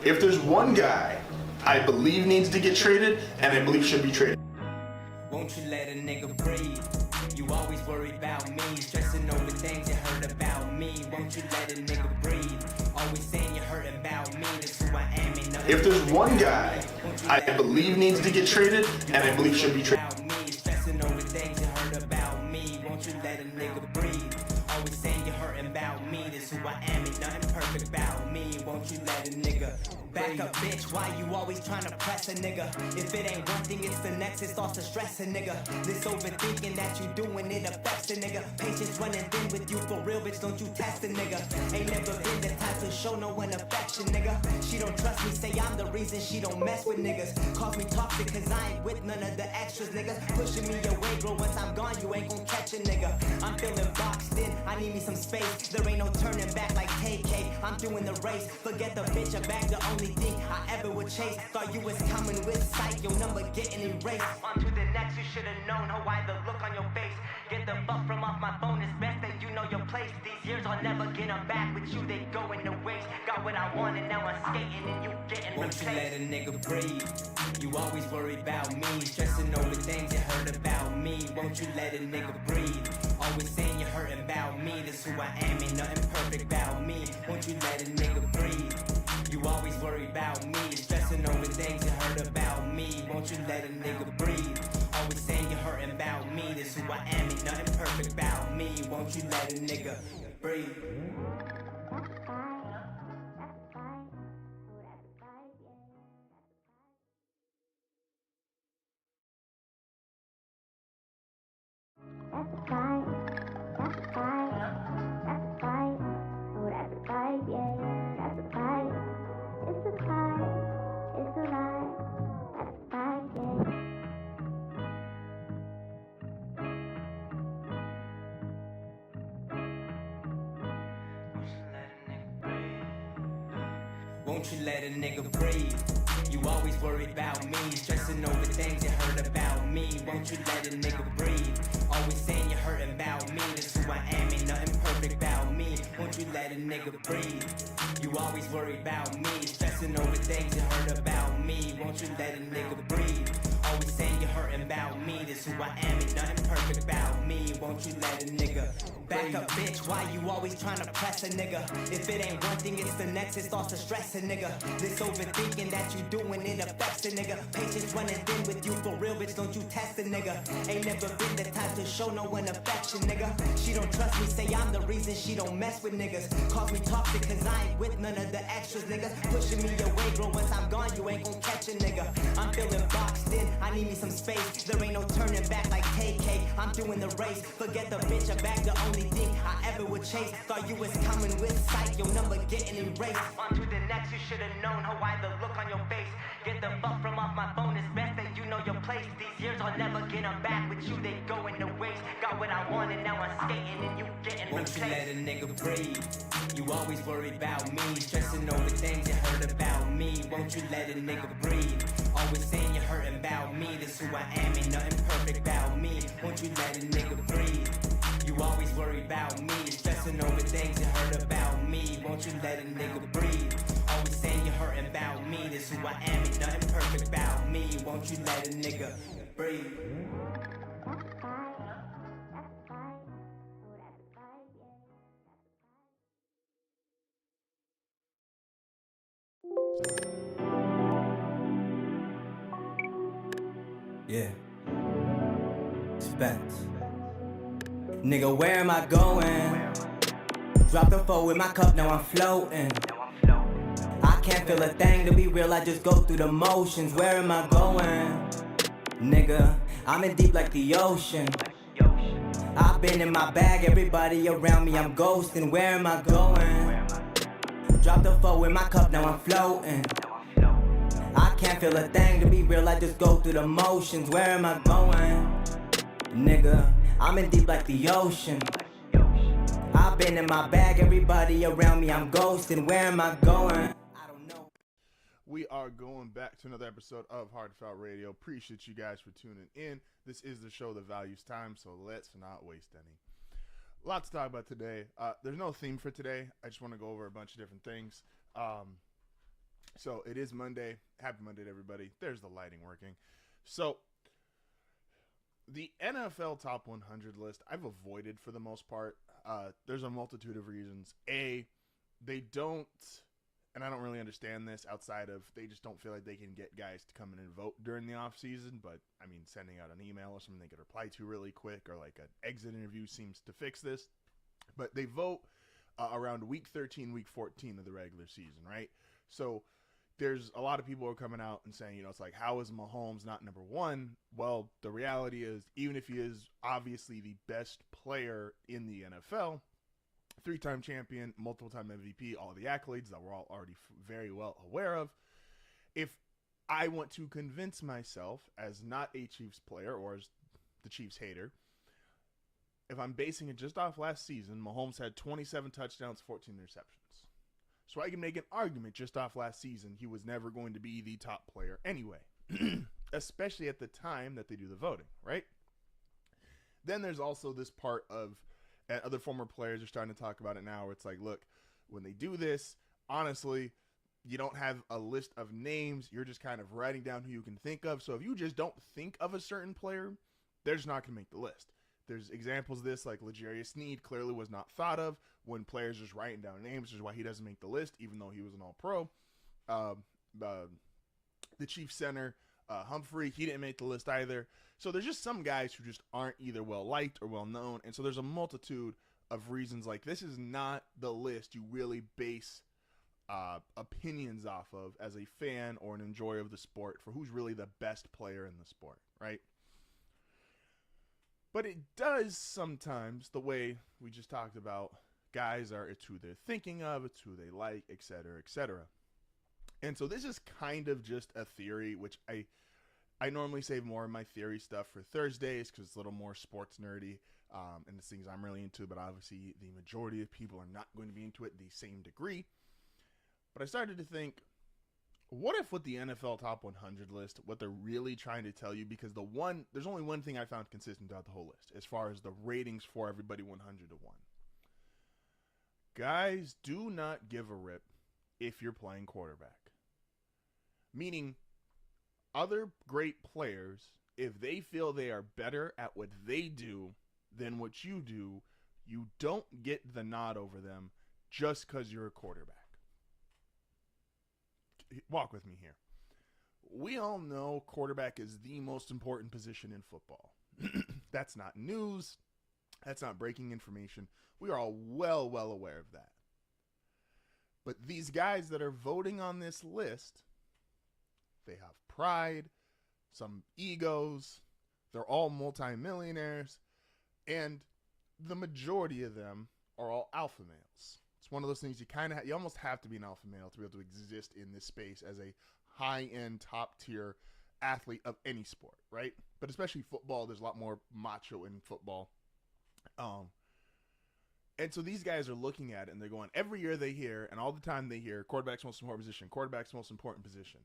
If there's one guy I believe needs to get traded, and I believe should be traded. Won't you let a nigga breathe? You always worry about me, stressing over things you heard about me. Won't you let a nigga breathe? Always saying you heard about me, that's who I am. If there's one guy I believe needs to get traded, and I believe should be traded. Stressing over things you heard about me. Won't you let a nigga breathe? Always saying you hurting about me, that's who I am. Ain't nothing perfect about me. Won't you let a nigga back up, bitch? Why you always trying to press a nigga? If it ain't one thing, it's the next. It starts to stress a nigga. This overthinking that you doing, it affects a nigga. Patience running thin with you for real, bitch. Don't you test a nigga. Ain't never been the type to show no one affection, nigga. She don't trust me, say I'm the reason she don't mess with niggas. Calls me toxic cause I ain't with none of the extras, nigga. Pushing me away, bro. Once I'm gone, you ain't gon' catch a nigga. I'm feeling boxed in, I need me some space. There ain't no turning back like KK. I'm doing the race. Forget the bitch, I bag the only thing I ever would chase. Thought you was coming with sight, your number getting erased. On to the next, you should've known how why the look on your face. Get the fuck from off my phone, it's best that you know your place. These years I'll never get them back with you, they go in the waste. Got what I want and now I'm skating and you getting replaced. Won't you let a nigga breathe? You always worry about me, stressing over things you heard about me. Won't you let a nigga breathe? Always saying you hurting about me, that's who I am, ain't nothing perfect about me. Won't you let a nigga breathe? You always worry about me, stressing over things you heard about me. Won't you let a nigga breathe? Always saying you hurting about me, that's who I am, ain't nothing perfect about me. Won't you let a nigga breathe? Won't you let a nigga breathe? You always worry about me, stressing over things you heard about me. Won't you let a nigga breathe? Always saying you hurting about me, that's who I am, ain't nothing perfect about me. Won't you let a nigga breathe? You always worry about me, stressing over things you heard about me. Won't you let a nigga breathe? Always saying you hurting about me, that's who I am, ain't nothing perfect about me. Won't you let a nigga back up, bitch? Why you always trying to press a nigga? If it ain't one thing, it's the next. It starts to stress a nigga. This overthinking that you doing, it affects a nigga. Patience running thin with you for real, bitch. Don't you test a nigga. Ain't never been the type to show no one affection, nigga. She don't trust me, say I'm the reason she don't mess with niggas. Calls me toxic cause I ain't with none of the extras, nigga. Pushing me away, bro. Once I'm gone, you ain't gon' catch a nigga. I'm feeling boxed in, I need me some space. There ain't no turning back like KK. I'm doing the race. Forget the bitch, I bag the only thing I ever would chase. Thought you was coming with sight, your number getting erased. On to the next, you should've known how why the look on your face. Get the fuck from off my phone, it's best that you know your place. These years I'll never get them back with you, they go in the waste. Got what I want and now I'm skating and you getting replaced. Won't you let a nigga breathe? You always worry about me, stressing over things you heard about me. Won't you let a nigga breathe? Always saying you hurting about me, that's who I am, ain't nothing perfect about me. Won't you let a nigga breathe? You always worry about me, stressing over things you heard about me. Won't you let a nigga breathe? Always saying you hurting about me, that's who I am, ain't nothing perfect about me. Won't you let a nigga breathe? Yeah. Spence. Nigga, where am I going? Dropped the four with my cup, now I'm floating. I can't feel a thing, to be real, I just go through the motions. Where am I going? Nigga, I'm in deep like the ocean. I've been in my bag, everybody around me, I'm ghosting. Where am I going? Dropped the four with my cup, now I'm floating. I can't feel a thing, to be real, I just go through the motions. Where am I going? Nigga, I'm in deep like the ocean. I've been in my bag, everybody around me, I'm ghosting. Where am I going? I don't know. We are going back to another episode of HardFoul Radio. Appreciate you guys for tuning in. This is the show that values time, so let's not waste any. A lot to talk about today. There's no theme for today. I just want to go over a bunch of different things. So it is Monday. Happy Monday to everybody. There's the lighting working. So the NFL Top 100 list, I've avoided for the most part. There's a multitude of reasons. They don't, and I don't really understand this outside of they just don't feel like they can get guys to come in and vote during the offseason. But, I mean, sending out an email or something they could reply to really quick or like an exit interview seems to fix this. But they vote around week 13, week 14 of the regular season, right? So there's a lot of people who are coming out and saying, it's like, how is Mahomes not number one? Well, the reality is, even if he is obviously the best player in the NFL, three-time champion, multiple-time MVP, all the accolades that we're all already very well aware of, if I want to convince myself, as not a Chiefs player or as the Chiefs hater, if I'm basing it just off last season, Mahomes had 27 touchdowns, 14 interceptions. So I can make an argument just off last season he was never going to be the top player anyway, especially at the time that they do the voting, right? Then there's also this part of, and other former players are starting to talk about it now, where it's like, look, when they do this, honestly, you don't have a list of names. You're just kind of writing down who you can think of. So if you just don't think of a certain player, they're just not going to make the list. There's examples of this, like L'Jarius Sneed clearly was not thought of when players just writing down names, which is why he doesn't make the list, even though he was an all-pro. The Chiefs center, Humphrey, he didn't make the list either. So there's just some guys who just aren't either well-liked or well-known, and so there's a multitude of reasons. Like, this is not the list you really base opinions off of as a fan or an enjoyer of the sport for who's really the best player in the sport, right? But it does sometimes, the way we just talked about, guys are, it's who they're thinking of, it's who they like, etc., etc. And so this is kind of just a theory, which I normally save more of my theory stuff for Thursdays because it's a little more sports nerdy, and it's things I'm really into, but obviously the majority of people are not going to be into it the same degree. But I started to think, what if with the NFL Top 100 list, what they're really trying to tell you, because there's only one thing I found consistent throughout the whole list, as far as the ratings for everybody 100 to 1. Guys do not give a rip if you're playing quarterback. Meaning, other great players, if they feel they are better at what they do than what you do, you don't get the nod over them just because you're a quarterback. Walk with me here. We all know quarterback is the most important position in football. That's not news. That's not breaking information. We are all well aware of that. But these guys that are voting on this list, they have pride, some egos, they're all multimillionaires, and the majority of them are all alpha males. It's one of those things you almost have to be an alpha male to be able to exist in this space as a high-end, top-tier athlete of any sport, right? But especially football, there's a lot more macho in football. And so these guys are looking at it and they're going, every year they hear, and all the time they hear, quarterback's most important position, quarterback's most important position.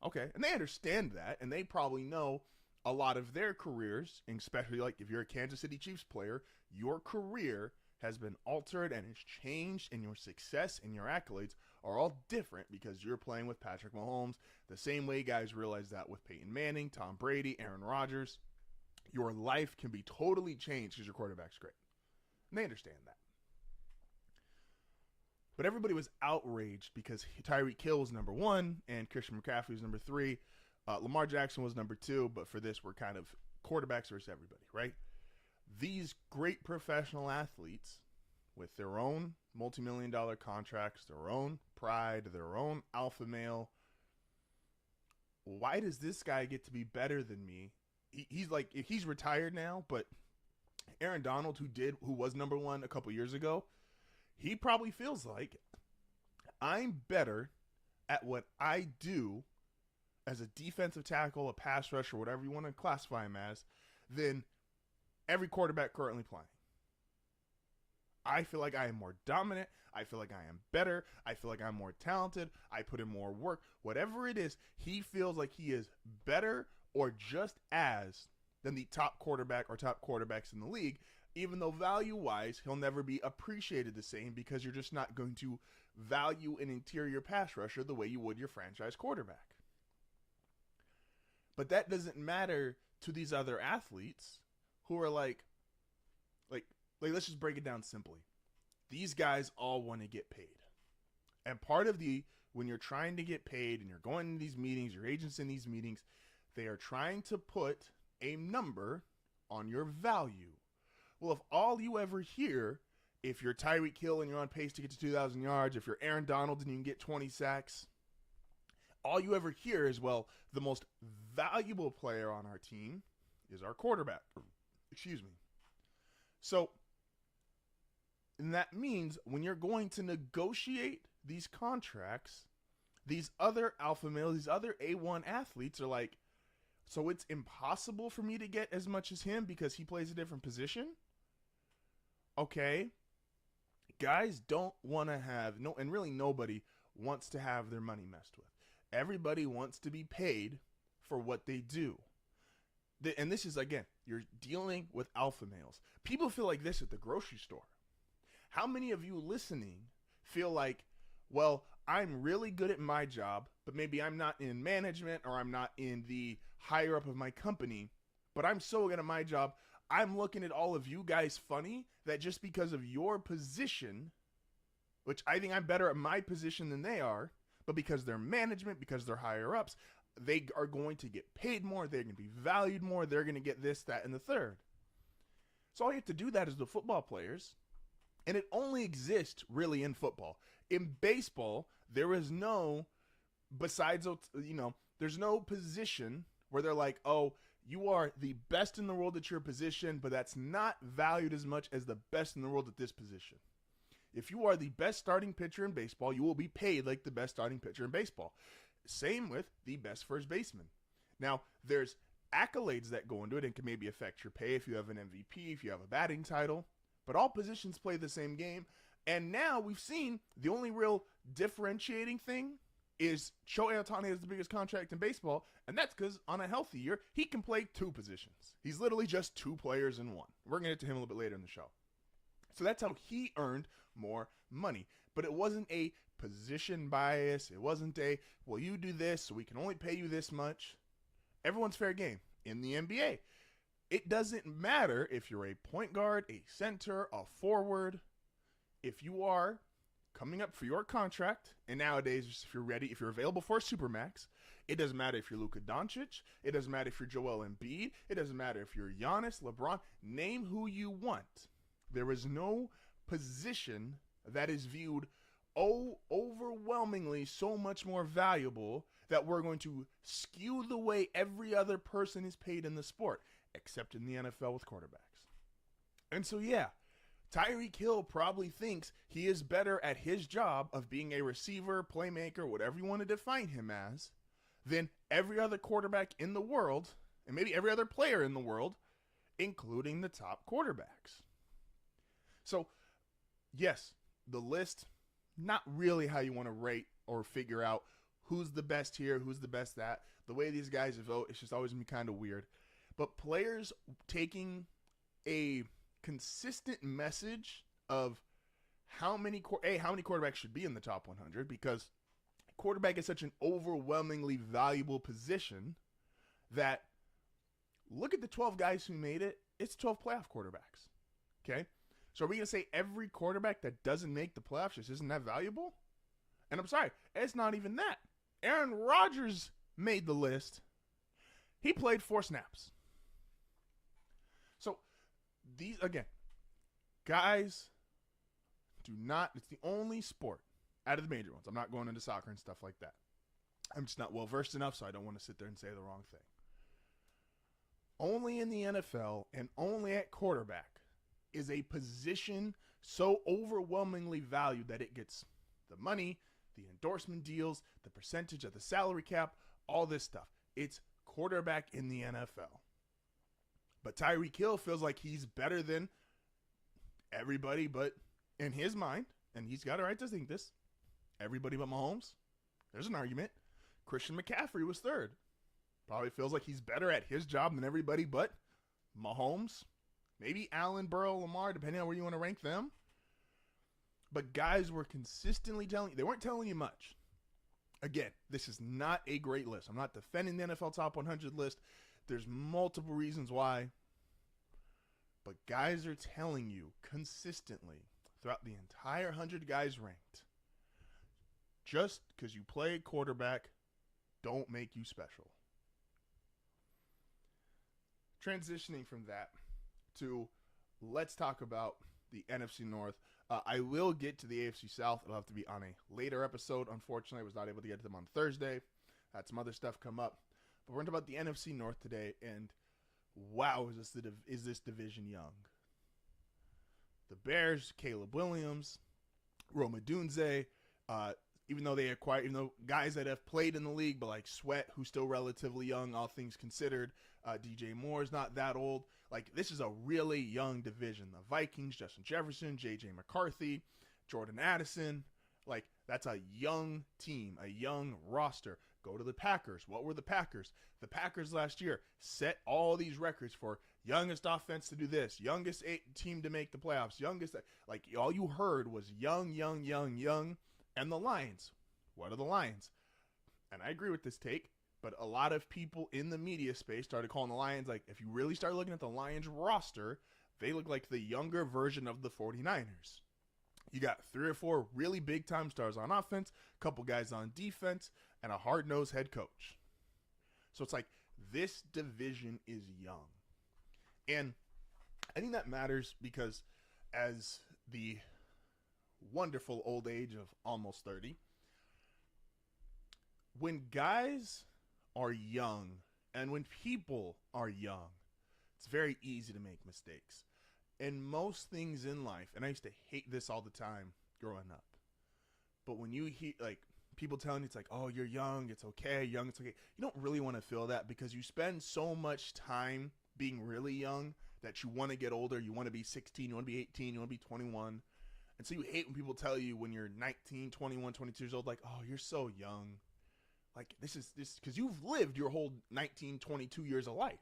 Okay, and they understand that, and they probably know a lot of their careers, especially like if you're a Kansas City Chiefs player, your career has been altered and has changed, and your success and your accolades are all different because you're playing with Patrick Mahomes. The same way guys realize that with Peyton Manning, Tom Brady, Aaron Rodgers. Your life can be totally changed because your quarterback's great. And they understand that. But everybody was outraged because Tyreek Hill was number 1 and Christian McCaffrey was number 3. Lamar Jackson was number 2, but for this, we're kind of quarterbacks versus everybody, right? These great professional athletes with their own multi-million-dollar contracts, their own pride, their own alpha male, why does this guy get to be better than me? He's like, if he's retired now, but Aaron Donald, who was number 1 a couple years ago, he probably feels like I'm better at what I do as a defensive tackle, a pass rusher, whatever you want to classify him as, than every quarterback currently playing. I feel like I am more dominant. I feel like I am better. I feel like I'm more talented. I put in more work. Whatever it is, he feels like he is better or just as than the top quarterback or top quarterbacks in the league, even though value-wise, he'll never be appreciated the same because you're just not going to value an interior pass rusher the way you would your franchise quarterback. But that doesn't matter to these other athletes who are like let's just break it down simply. These guys all want to get paid. And part of when you're trying to get paid and you're going to these meetings, your agents in these meetings, they are trying to put a number on your value. Well, if all you ever hear, if you're Tyreek Hill and you're on pace to get to 2,000 yards, if you're Aaron Donald and you can get 20 sacks, all you ever hear is, well, the most valuable player on our team is our quarterback. Excuse me. So, and that means when you're going to negotiate these contracts, these other alpha males, these other A1 athletes are like, so it's impossible for me to get as much as him because he plays a different position? Okay. Guys don't want to have, and really nobody wants to have their money messed with. Everybody wants to be paid for what they do. And this is, again, you're dealing with alpha males. People feel like this at the grocery store. How many of you listening feel like, well, I'm really good at my job, but maybe I'm not in management or I'm not in the higher up of my company, but I'm so good at my job, I'm looking at all of you guys funny that just because of your position, which I think I'm better at my position than they are, but because they're management, because they're higher ups, they are going to get paid more, they're going to be valued more, they're going to get this, that, and the third. So all you have to do that is the football players. And it only exists really in football. In baseball, there is no, besides, there's no position where they're like, oh, you are the best in the world at your position, but that's not valued as much as the best in the world at this position. If you are the best starting pitcher in baseball, you will be paid like the best starting pitcher in baseball. Same with the best first baseman. Now, there's accolades that go into it and can maybe affect your pay if you have an MVP, if you have a batting title. But all positions play the same game. And now we've seen the only real differentiating thing is Shohei Ohtani has the biggest contract in baseball. And that's because on a healthy year, he can play two positions. He's literally just two players in one. We're going to get to him a little bit later in the show. So that's how he earned more money. But it wasn't a position bias. It wasn't a, well, you do this, so we can only pay you this much. Everyone's fair game in the NBA. It doesn't matter if you're a point guard, a center, a forward. If you are coming up for your contract, and nowadays, if you're ready, if you're available for a Supermax, it doesn't matter if you're Luka Doncic. It doesn't matter if you're Joel Embiid. It doesn't matter if you're Giannis, LeBron. Name who you want. There is no position that is viewed overwhelmingly so much more valuable that we're going to skew the way every other person is paid in the sport, except in the NFL with quarterbacks. And so, yeah, Tyreek Hill probably thinks he is better at his job of being a receiver, playmaker, whatever you want to define him as, than every other quarterback in the world, and maybe every other player in the world, including the top quarterbacks. So, yes, the list, not really how you want to rate or figure out who's the best here, who's the best that. The way these guys vote, it's just always been kind of weird. But players taking a consistent message of how many quarterbacks should be in the top 100, because quarterback is such an overwhelmingly valuable position that look at the 12 guys who made it. It's 12 playoff quarterbacks. Okay? So are we going to say every quarterback that doesn't make the playoffs just isn't that valuable? And I'm sorry, it's not even that. Aaron Rodgers made the list. He played 4 snaps. So these, again, guys do not, it's the only sport out of the major ones. I'm not going into soccer and stuff like that. I'm just not well versed enough, so I don't want to sit there and say the wrong thing. Only in the NFL and only at quarterback is a position so overwhelmingly valued that it gets the money, the endorsement deals, the percentage of the salary cap, all this stuff. It's quarterback in the NFL. But Tyreek Hill feels like he's better than everybody but in his mind, and he's got a right to think this, everybody but Mahomes, there's an argument. Christian McCaffrey was third. Probably feels like he's better at his job than everybody but Mahomes. Maybe Allen, Burrow, Lamar, depending on where you want to rank them. But guys were consistently telling you, they weren't telling you much. Again, this is not a great list. I'm not defending the NFL Top 100 list. There's multiple reasons why. But guys are telling you consistently throughout the entire 100 guys ranked, just because you play quarterback, don't make you special. Transitioning from that to let's talk about the NFC North. I will get to the AFC South. It'll have to be on a later episode. Unfortunately, I was not able to get to them on Thursday. Had some other stuff come up. But we're talking about the NFC North today, and wow, is this division young. The Bears, Caleb Williams, Rome Odunze, even though guys that have played in the league, but like Sweat, who's still relatively young, all things considered, DJ Moore's not that old. Like, this is a really young division. The Vikings, Justin Jefferson, JJ McCarthy, Jordan Addison. Like, that's a young team, a young roster. Go to the Packers. What were the Packers? The Packers last year set all these records for youngest offense to do this, youngest team to make the playoffs, like, all you heard was young. And the Lions. What are the Lions? And I agree with this take, but a lot of people in the media space started calling the Lions, like, if you really start looking at the Lions roster, they look like the younger version of the 49ers. You got 3 or 4 really big-time stars on offense, a couple guys on defense, and a hard-nosed head coach. So it's like, this division is young. And I think that matters because as the wonderful old age of almost 30, when guys are young and when people are young, it's very easy to make mistakes. And most things in life, and I used to hate this all the time growing up, but when you hear like people telling you, it's like, oh, you're young, it's okay, young, it's okay. You don't really want to feel that because you spend so much time being really young that you want to get older. You want to be 16, you want to be 18, you want to be 21. And so you hate when people tell you when you're 19, 21, 22 years old, like, oh, you're so young. Like, this because you've lived your whole 19, 22 years of life.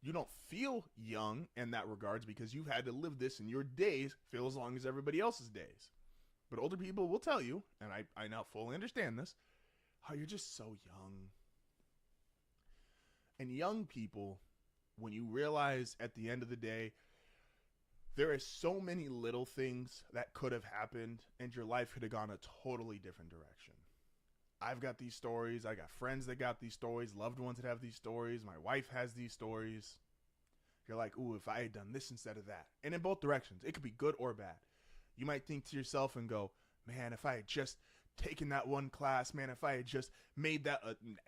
You don't feel young in that regards because you've had to live this and your days feel as long as everybody else's days. But older people will tell you, and I now fully understand this, how you're just so young. And young people, when you realize at the end of the day, there are so many little things that could have happened and your life could have gone a totally different direction. I've got these stories. I got friends that got these stories, loved ones that have these stories. My wife has these stories. You're like, ooh, if I had done this instead of that. And in both directions, it could be good or bad. You might think to yourself and go, man, if I had just taken that one class, man, if I had just made that,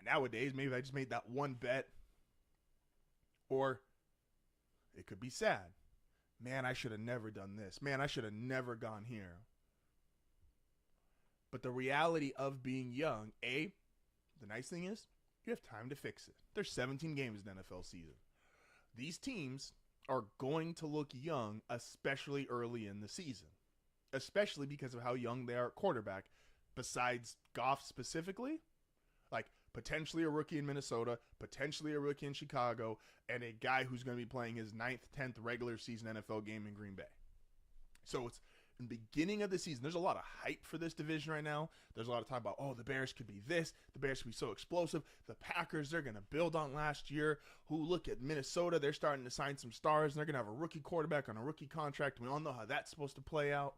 nowadays, maybe I just made that one bet. Or it could be sad. Man, I should have never done this. Man, I should have never gone here. But the reality of being young, the nice thing is you have time to fix it. There's 17 games in the NFL season. These teams are going to look young, especially early in the season, especially because of how young they are at quarterback. Besides Goff specifically, like potentially a rookie in Minnesota, potentially a rookie in Chicago, and a guy who's going to be playing his 9th, 10th regular season NFL game in Green Bay. So it's in the beginning of the season. There's a lot of hype for this division right now. There's a lot of talk about, oh, the Bears could be this. The Bears could be so explosive. The Packers, they're going to build on last year. Who look at Minnesota. They're starting to sign some stars, and they're going to have a rookie quarterback on a rookie contract. We all know how that's supposed to play out.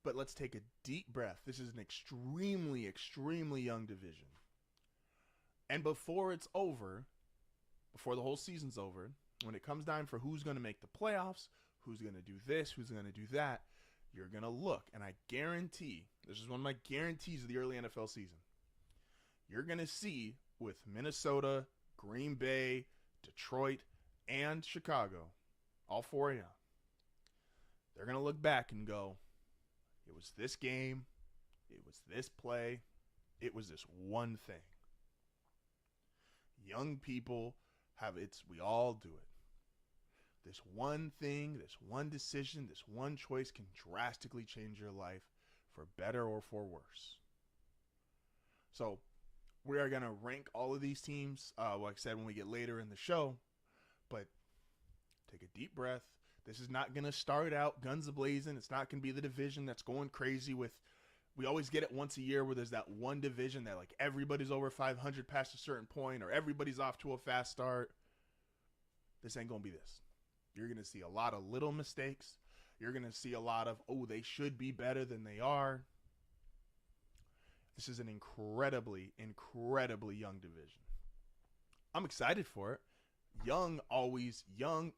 But let's take a deep breath. This is an extremely, extremely young division. And before it's over, before the whole season's over, when it comes down for who's going to make the playoffs, who's going to do this, who's going to do that, you're going to look. And I guarantee, this is one of my guarantees of the early NFL season, you're going to see with Minnesota, Green Bay, Detroit, and Chicago, all 4 of them, they're going to look back and go, it was this game, it was this play, it was this one thing. Young people have we all do it. This one thing, this one decision, this one choice can drastically change your life for better or for worse. So we are going to rank all of these teams, like I said, when we get later in the show. But take a deep breath. This is not going to start out guns a-blazing. It's not going to be the division that's going crazy with, we always get it once a year where there's that one division that like everybody's over 500 past a certain point or everybody's off to a fast start. This ain't going to be this. You're going to see a lot of little mistakes. You're going to see a lot of, oh, they should be better than they are. This is an incredibly, incredibly young division. I'm excited for it. Young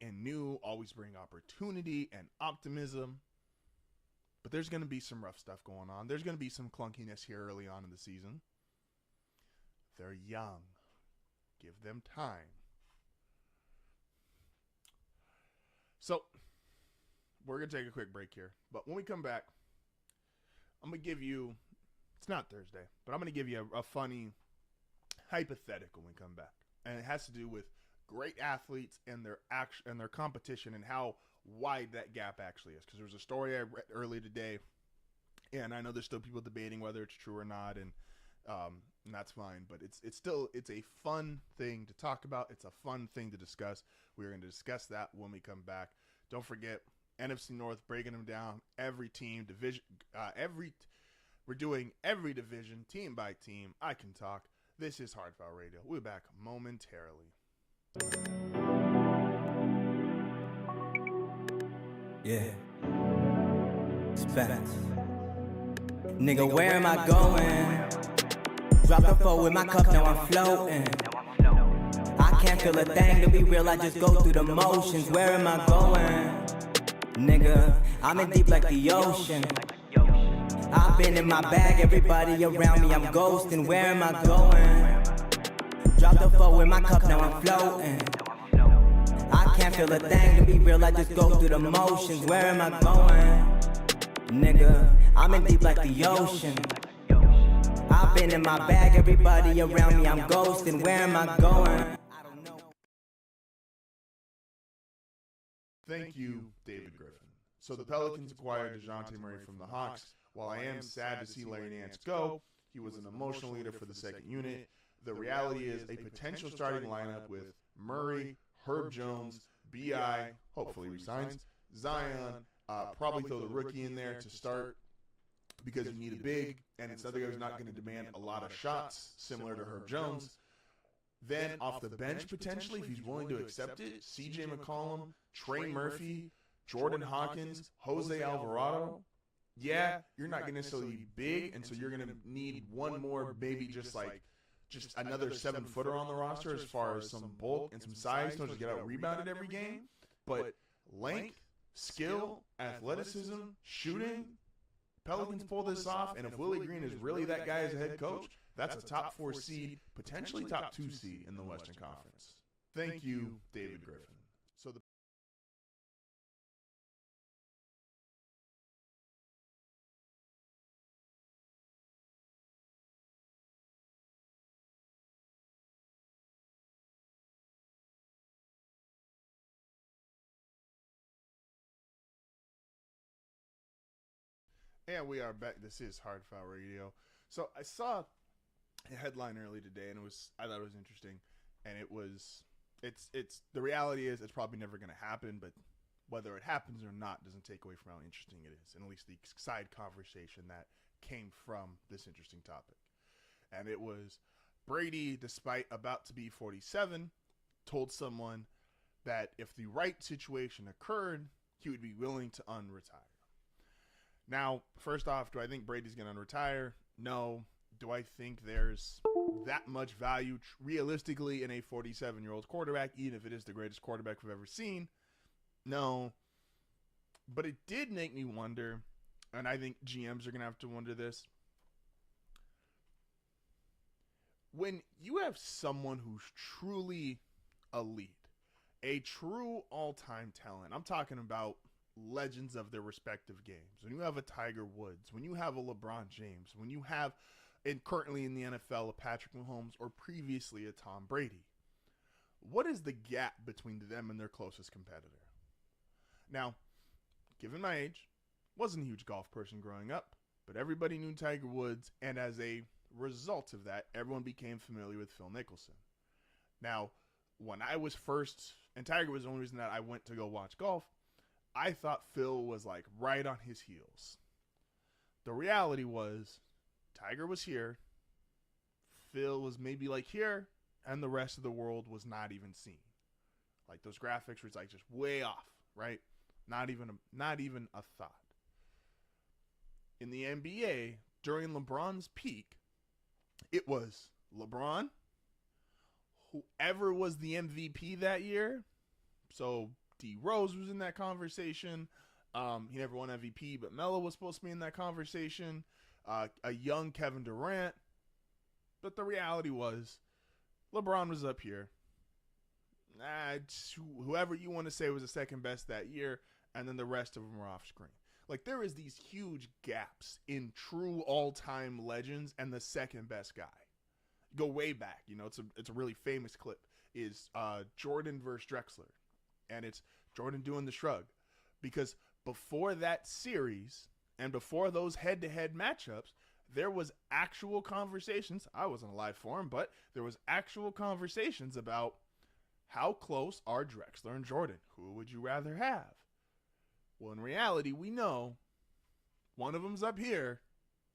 and new always bring opportunity and optimism. But there's going to be some rough stuff going on. There's going to be some clunkiness here early on in the season. They're young. Give them time. So, we're going to take a quick break here. But when we come back, I'm going to give you, it's not Thursday, but I'm going to give you a funny hypothetical when we come back. And it has to do with great athletes and their competition and how wide that gap actually is. Because there was a story I read earlier today, and I know there's still people debating whether it's true or not, and that's fine. But it's a fun thing to talk about. It's a fun thing to discuss. We're going to discuss that when we come back. Don't forget, NFC North, breaking them down, every team, division, we're doing every division, team by team. I can talk. This is HardFoul Radio. We'll be back momentarily. Yeah. Spence. Nigga, where am I going? Drop the four with my cup, now I'm floating. I can't feel a thing, to be real, I just go through the motions. Where am I going? Nigga, I'm in deep like the ocean. I've been in my bag, everybody around me, I'm ghosting. Where am I going? Drop the four with my cup, now I'm floating. I can't feel a thing, to be real, I just go through the motions. Where am I going? Nigga, I'm in deep like the ocean. I've been in my bag, everybody around me, I'm ghosting. Where am I going? Thank you, David Griffin. So the Pelicans acquired DeJounte Murray from the Hawks. While I am sad to see Larry Nance go, he was an emotional leader for the second unit. The reality is a potential starting lineup with Murray, Herb Jones, B.I., hopefully resigns, Zion, probably throw the rookie in there to start because you need a big, and it's another guy who's not going to demand a lot of shots, similar to Herb Jones. Then off the bench, potentially, if he's willing to accept it, C.J. McCollum, Trey Murphy, Jordan Hawkins, Jose Alvarado. Yeah, you're not going to necessarily be big, and so you're going to need one more, maybe just another 7-footer on the roster as far as some bulk and some size. Don't just get out rebounded every game. But length, skill, athleticism, shooting, Pelicans pull this off, and if Willie Green is really that guy as a head coach, that's a top 4 seed, potentially top 2 seed in the Western Conference. Thank you, David Griffin. So the And we are back. This is HardFoul Radio. So I saw a headline early today, and I thought it was interesting. And it's the reality is it's probably never going to happen, but whether it happens or not doesn't take away from how interesting it is, and at least the side conversation that came from this interesting topic. And it was Brady, despite about to be 47, told someone that if the right situation occurred, he would be willing to unretire. Now, first off, do I think Brady's going to retire? No. Do I think there's that much value realistically in a 47-year-old quarterback, even if it is the greatest quarterback we've ever seen? No. But it did make me wonder, and I think GMs are going to have to wonder this. When you have someone who's truly elite, a true all-time talent, I'm talking about legends of their respective games. When you have a Tiger Woods, when you have a LeBron James, when you have, and currently in the NFL, a Patrick Mahomes, or previously a Tom Brady, what is the gap between them and their closest competitor? Now, given my age, wasn't a huge golf person growing up, but everybody knew Tiger Woods, and as a result of that, everyone became familiar with Phil Mickelson. Now, when I was first, and Tiger was the only reason that I went to go watch golf, I thought Phil was like right on his heels. The reality was, Tiger was here, Phil was maybe like here, and the rest of the world was not even seen. Like those graphics were like just way off, right? Not even a thought. In the NBA, during LeBron's peak, it was LeBron, whoever was the MVP that year. So D Rose was in that conversation. He never won MVP, but Melo was supposed to be in that conversation. A young Kevin Durant. But the reality was, LeBron was up here. Whoever you want to say was the second best that year, and then the rest of them were off screen. Like, there is these huge gaps in true all-time legends and the second best guy. Go way back, it's a really famous clip, is Jordan versus Drexler. And it's Jordan doing the shrug. Because before that series, and before those head-to-head matchups, there was actual conversations. I wasn't alive for them, but there was actual conversations about how close are Drexler and Jordan? Who would you rather have? Well, in reality, we know one of them's up here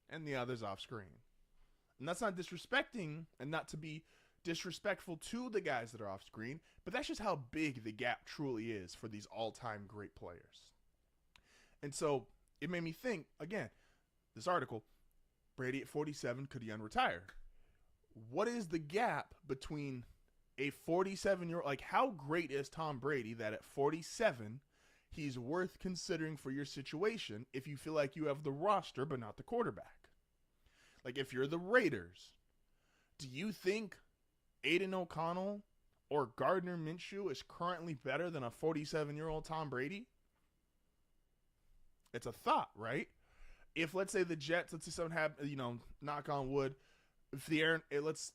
and the other's off screen. And that's not disrespecting and not to be disrespectful to the guys that are off screen, but that's just how big the gap truly is for these all-time great players. And so it made me think, again, this article, Brady at 47, could he unretire? What is the gap between a 47-year-old, like how great is Tom Brady that at 47, he's worth considering for your situation if you feel like you have the roster but not the quarterback? Like if you're the Raiders, do you think Aiden O'Connell or Gardner Minshew is currently better than a 47-year-old Tom Brady? It's a thought, right? If let's say the Jets, let's say someone had, knock on wood, if let's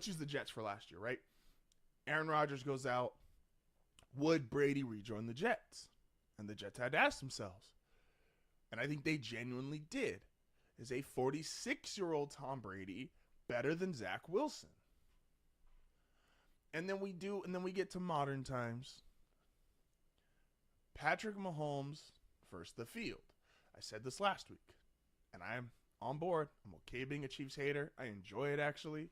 use the Jets for last year, right? Aaron Rodgers goes out. Would Brady rejoin the Jets? And the Jets had to ask themselves, and I think they genuinely did, is a 46-year-old Tom Brady better than Zach Wilson? And then we get to modern times. Patrick Mahomes versus the field. I said this last week, and I am on board. I'm okay being a Chiefs hater. I enjoy it, actually.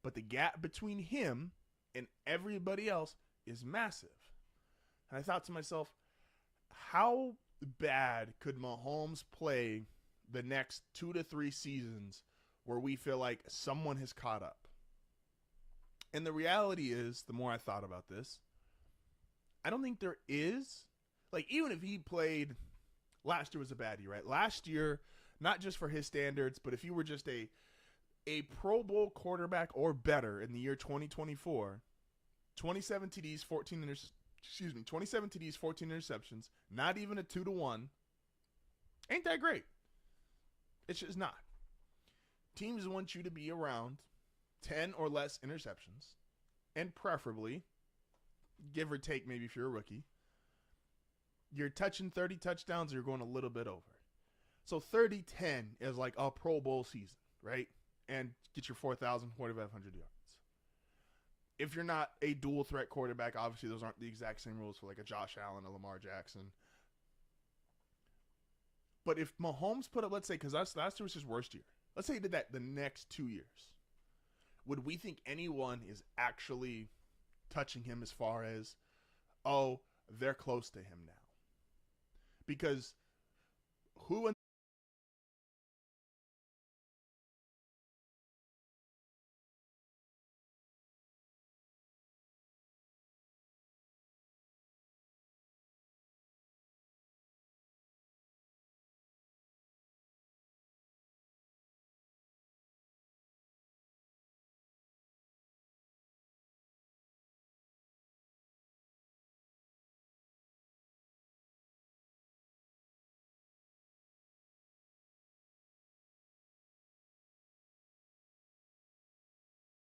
But the gap between him and everybody else is massive. And I thought to myself, how bad could Mahomes play the next 2 to 3 seasons where we feel like someone has caught up? And the reality is, the more I thought about this, I don't think there is. Like, even if he played, last year was a bad year, right? Last year, not just for his standards, but if you were just a Pro Bowl quarterback or better in the year 2024, 27 TDs, 14 interceptions, not even a 2-1, ain't that great. It's just not. Teams want you to be around 10 or less interceptions, and preferably, give or take maybe if you're a rookie, you're touching 30 touchdowns or you're going a little bit over. So 30-10 is like a Pro Bowl season, right? And get your 4,000, 4,500 yards. If you're not a dual threat quarterback, obviously those aren't the exact same rules for like a Josh Allen, a Lamar Jackson. But if Mahomes put up, let's say, because last year was his worst year. Let's say he did that the next 2 years. Would we think anyone is actually touching him as far as, oh, they're close to him now? Because who